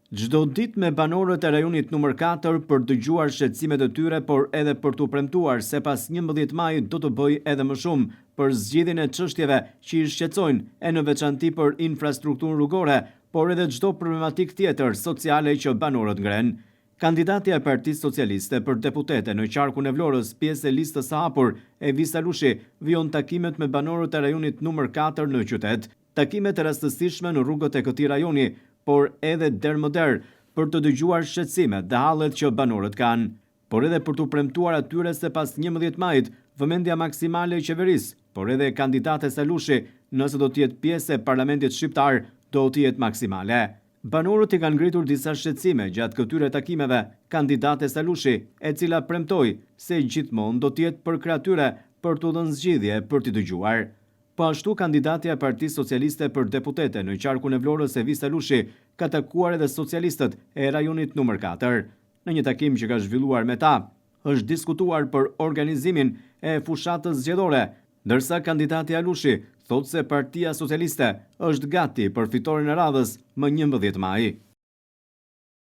Çdo ditë me banorët e rajonit numër 4 për dëgjuar shqetësimet e tyre, por edhe për t'u premtuar se pas 11 majit do të bëj edhe më shumë për zgjidhjen e çështjeve që i shqetësojnë, e në veçanti për infrastrukturën rrugore, por edhe çdo problematik tjetër sociale që banorët ngren. Kandidatja e Partisë Socialiste për deputete në qarkun e Vlorës, pjesë e listës së hapur, Evisa Lushi, vijon takimet me banorët e rajonit numër 4 në qytet. Takimet e rastësishme në rrugët e këtij rajoni, por edhe der më der për të dëgjuar shqetësimet dhe hallet që banorët kanë, por edhe për t'u premtuar atyre se pas 11 majit vëmendja maksimale e qeverisë, por edhe kandidates Salushi, nëse do të jetë pjesë e parlamentit shqiptar, do të jetë maksimale. Banorët i kanë ngritur disa shqetësime gjatë këtyre takimeve kandidate Salushi, e cila premtoi se gjithmonë do të jetë përkrah tyre për t'u dhënë zgjidhje për t'i dëgjuar. Po ashtu, kandidatja e Partisë Socialiste për deputete në qarkun e Vlorës, Evisa Lushi, ka takuar edhe socialistët e rajonit numër 4. Në një takim që ka zhvilluar me ta, është diskutuar për organizimin e fushatës zgjedhore, ndërsa kandidati Lushi thotë se Partia Socialiste është gati për fitoren e radhës më 11 maj.